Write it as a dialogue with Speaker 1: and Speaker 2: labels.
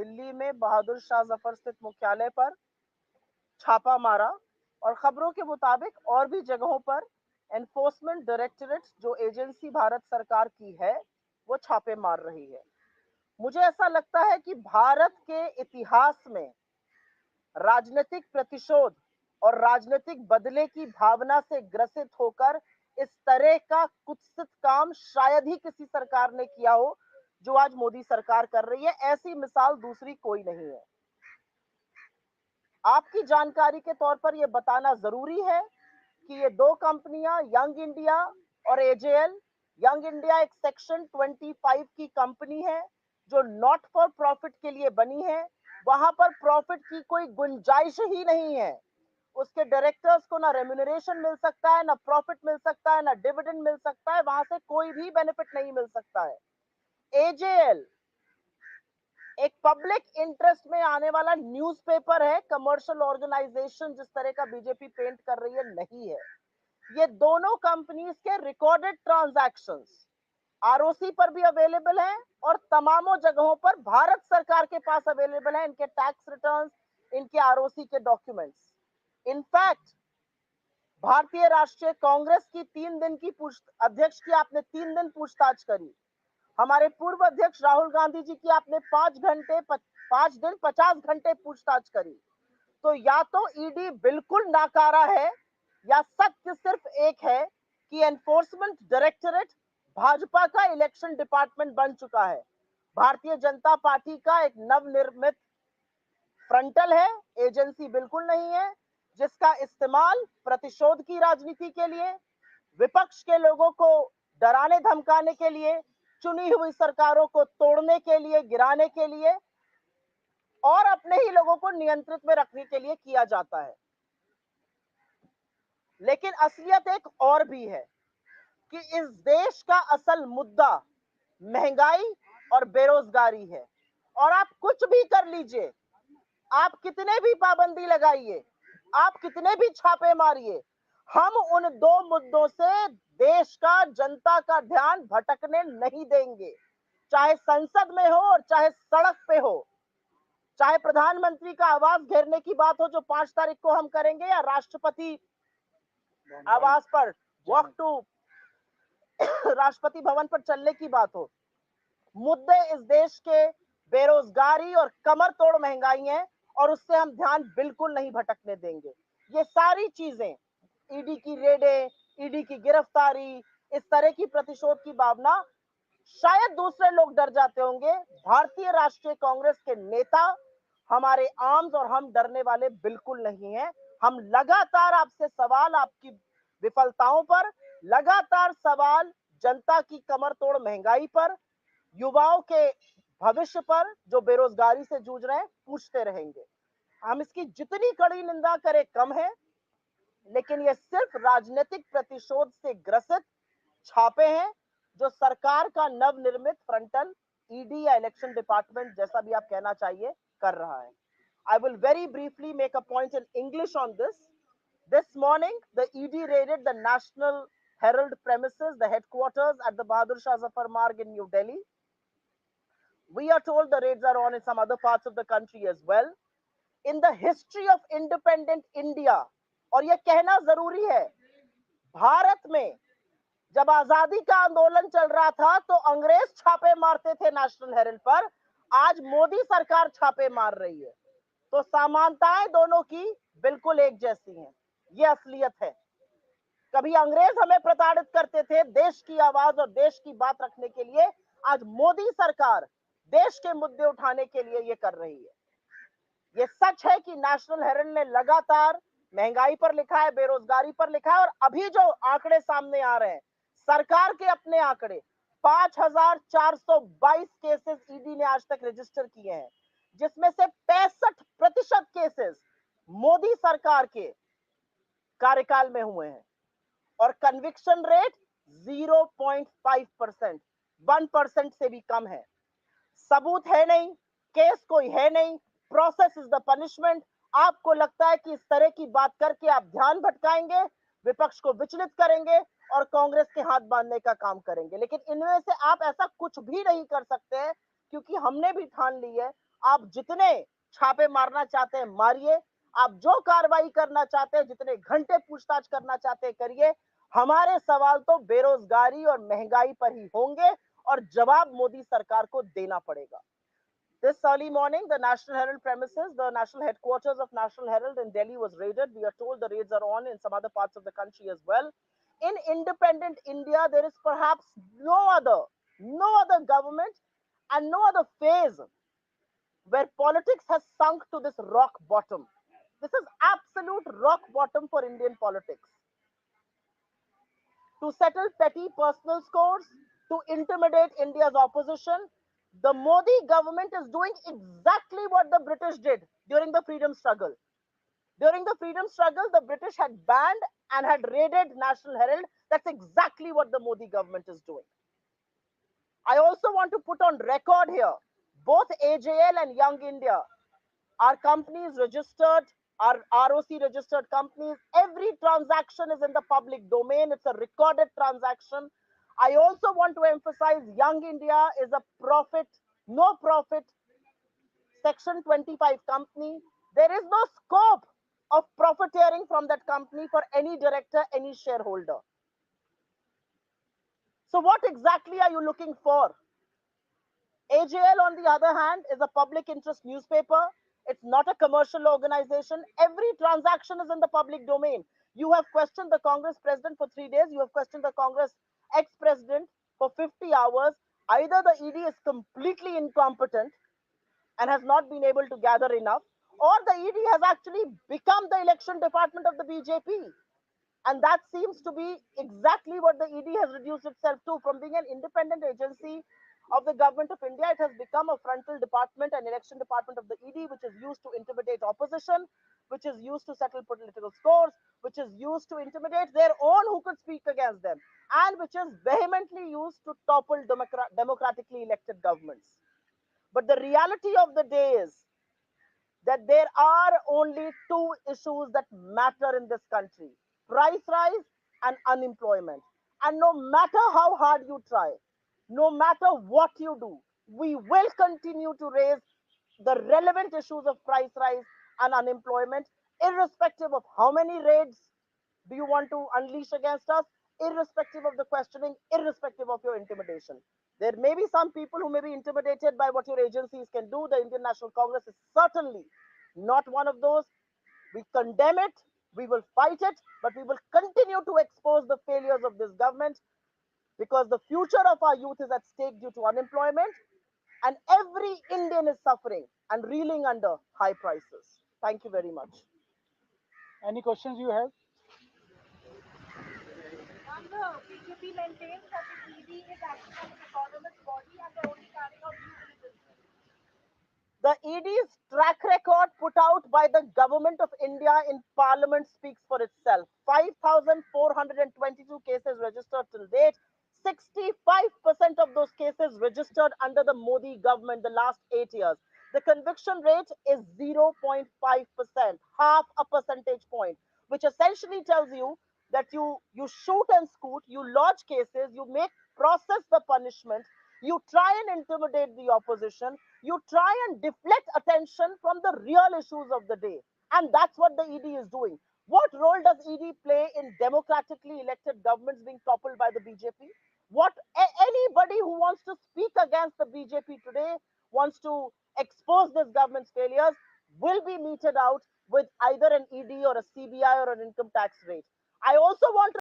Speaker 1: दिल्ली में बहादुर शाह जफर स्थित मुख्यालय पर छापा मारा और खबरों के मुताबिक और भी जगहों पर एनफोर्समेंट डायरेक्टरेट जो एजेंसी भारत सरकार की है वो छापे मार रही है। मुझे ऐसा लगता है कि भारत के इतिहास में राजनीतिक प्रतिशोध और राजनीतिक बदले की भावना से ग्रसित होकर इस तरह का कुत्सित काम शायद ही किसी सरकार ने किया हो जो आज मोदी सरकार कर रही है। ऐसी मिसाल दूसरी कोई नहीं है। आपकी जानकारी के तौर पर यह बताना जरूरी है कि ये दो कंपनियां यंग इंडिया और एजेएल, यंग इंडिया एक सेक्शन 25 की कंपनी है जो नॉट फॉर प्रॉफिट के लिए बनी है। वहां पर प्रॉफिट की कोई गुंजाइश ही नहीं है। उसके डायरेक्टर्स को ना रेम्यूनरेशन मिल सकता है, ना प्रॉफिट मिल सकता है, ना डिविडेंड मिल सकता है, वहां से कोई भी बेनिफिट नहीं मिल सकता है। एजेएल एक पब्लिक इंटरेस्ट में आने वाला न्यूज़पेपर है, कमर्शियल ऑर्गेनाइजेशन जिस तरह का बीजेपी पेंट कर रही है नहीं है। ये दोनों कंपनीज के रिकॉर्डेड ट्रांजैक्शंस आरओसी पर भी अवेलेबल है और तमामों जगहों पर भारत सरकार के पास अवेलेबल है। इनके टैक्स रिटर्न्स, इनके आरओसी के डॉक्यूमेंट्स। इनफैक्ट भारतीय राष्ट्रीय कांग्रेस की 3 दिन की अध्यक्ष की आपने 3 दिन पूछताछ करी। हमारे पूर्व अध्यक्ष राहुल गांधी जी की आपने 5 दिन 50 घंटे पूछताछ करी। तो या तो ईडी बिल्कुल नाकारा है या सत्य सिर्फ एक है कि एनफोर्समेंट डायरेक्टरेट भाजपा का इलेक्शन डिपार्टमेंट बन चुका है। भारतीय जनता पार्टी का एक नवनिर्मित फ्रंटल है, एजेंसी बिल्कुल नहीं है, जिसका इस्तेमाल प्रतिशोध की राजनीति के लिए, विपक्ष के लोगों को डराने धमकाने के लिए, चुनी हुई सरकारों को तोड़ने के लिए, गिराने के लिए और अपने ही लोगों को नियंत्रित में रखने के लिए किया जाता है। लेकिन असलियत एक और भी है कि इस देश का असल मुद्दा महंगाई और बेरोजगारी है। और आप कुछ भी कर लीजिए, आप कितने भी पाबंदी लगाइए, आप कितने भी छापे मारिए, हम उन दो मुद्दों से देश का, जनता का ध्यान भटकने नहीं देंगे। चाहे संसद में हो और चाहे सड़क पे हो, चाहे प्रधानमंत्री का आवास घेरने की बात हो जो 5 तारीख को हम करेंगे, या राष्ट्रपति आवास पर वॉक टू राष्ट्रपति भवन पर चलने की बात हो। मुद्दे इस देश के बेरोजगारी और कमर तोड़ महंगाई है और उससे हम ध्यान बिल्कुल नहीं भटकने देंगे। ये सारी चीजें, ईडी की रेडें, ईडी की गिरफ्तारी, इस तरह की प्रतिशोध की भावना, शायद दूसरे लोग डर जाते होंगे। भारतीय राष्ट्रीय कांग्रेस के नेता, हमारे आर्म्स और हम डरने वाले बिल्कुल नहीं हैं। हम लगातार आपसे सवाल, आपकी विफलताओं पर, लगातार सवाल जनता की कमर तोड़ महंगाई पर, युवाओं के भविष्य पर जो बेरोजगारी से जूझ रहे हैं, पूछते रहेंगे। हम इसकी जितनी कड़ी निंदा करें कम है, लेकिन ये सिर्फ राजनीतिक प्रतिशोध से ग्रसित छापे हैं जो सरकार का नवनिर्मित फ्रंटल ईडी या इलेक्शन डिपार्टमेंट, जैसा भी आप कहना चाहिए, कर रहा है। I will very briefly make a point in English on this. This morning, the ED raided the National Herald premises, the headquarters at the Bahadur Shah Zafar Marg in New Delhi. We are told the raids are on in some other parts of the country as well. In the history of independent India, और यह कहना जरूरी है, भारत में जब आजादी का आंदोलन चल रहा था तो अंग्रेज छापे मारते थे नेशनल हेरल्ड पर, आज मोदी सरकार छापे मार रही है। तो समानताएं दोनों की बिल्कुल एक जैसी हैं। ये असलियत है। कभी अंग्रेज हमें प्रताड़ित करते थे देश की आवाज और देश की बात रखने के लिए, आज मोदी सरकार देश के मुद्दे उठाने के लिए ये कर रही है। ये सच है कि नेशनल हेरल्ड ने लगातार महंगाई पर लिखा है, बेरोजगारी पर लिखा है, और अभी जो आंकड़े सामने आ रहे हैं, सरकार के अपने आंकड़े, 5422 केसेस ईडी ने आज तक रजिस्टर किए हैं, जिसमें से 65% केसेस मोदी सरकार के कार्यकाल में हुए हैं और कन्विक्शन रेट 0.5%, 1% से भी कम है। सबूत है नहीं, केस कोई है नहीं, प्रोसेस इज द पनिशमेंट। आपको लगता है कि इस तरह की बात करके आप ध्यान भटकाएंगे, विपक्ष को विचलित करेंगे और कांग्रेस के हाथ बांधने का काम करेंगे, लेकिन इनमें से आप ऐसा कुछ भी नहीं कर सकते हैं, क्योंकि हमने भी ठान ली है आप जितने छापे मारना चाहते हैं मारिए, आप जो कार्रवाई करना चाहते हैं, जितने घंटे पूछताछ करना चाहते हैं करिए। हमारे सवाल तो बेरोजगारी और महंगाई पर ही होंगे और जवाब मोदी सरकार को देना पड़ेगा। This early morning, the National Herald premises, the national headquarters of National Herald in Delhi was raided. We are told the raids are on in some other parts of the country as well. In independent India, there is perhaps no other government and no other phase where politics has sunk to this rock bottom. This is absolute rock bottom for Indian politics. To settle petty personal scores, to intimidate India's opposition, the Modi government is doing exactly what the British did during the freedom struggle. During the freedom struggle, the British had banned and had raided National Herald. That's exactly what the Modi government is doing. I also want to put on record here, both AJL and Young India our companies registered, our ROC registered companies, every transaction is in the public domain. It's a recorded transaction. I also want to emphasize Young India is a no profit Section 25 company. There is no scope of profiteering from that company for any director, any shareholder. So, what exactly are you looking for? AJL, on the other hand, is a public interest newspaper. It's not a commercial organization. Every transaction is in the public domain. You have questioned the Congress president for 3 days. You have questioned the Congress ex-president for 50 hours. Either the ED is completely incompetent and has not been able to gather enough, or the ED has actually become the election department of the BJP. And that seems to be exactly what the ED has reduced itself to. From being an independent agency of the government of India, it has become a frontal department, an election department of the ED, which is used to intimidate opposition, which is used to settle political scores, which is used to intimidate their own who could speak against them, and which is vehemently used to topple democratically elected governments. But the reality of the day is that there are only two issues that matter in this country: price rise and unemployment. And no matter how hard you try, no matter what you do, we will continue to raise the relevant issues of price rise and unemployment, irrespective of how many raids do you want to unleash against us, irrespective of the questioning, irrespective of your intimidation. There may be some people who may be intimidated by what your agencies can do. The Indian National Congress is certainly not one of those. We condemn it, we will fight it, but we will continue to expose the failures of this government, because the future of our youth is at stake due to unemployment, and every Indian is suffering and reeling under high prices. Thank you very much.
Speaker 2: Any questions you have?
Speaker 3: And the BJP maintains that the ED is acting as an autonomous body and they're only carrying out due diligence.
Speaker 1: The ED's track record put out by the Government of India in Parliament speaks for itself. 5,422 cases registered till date. 65% of those cases registered under the Modi government the last 8 years. The conviction rate is 0.5%, half a percentage point, which essentially tells you that you shoot and scoot, you lodge cases, you make process the punishment, you try and intimidate the opposition, you try and deflect attention from the real issues of the day. And that's what the ED is doing. What role does ED play in democratically elected governments being toppled by the BJP? Anybody who wants to speak against the BJP today, wants to expose this government's failures, will be meted out with either an ED or a CBI or an income tax rate. I also want to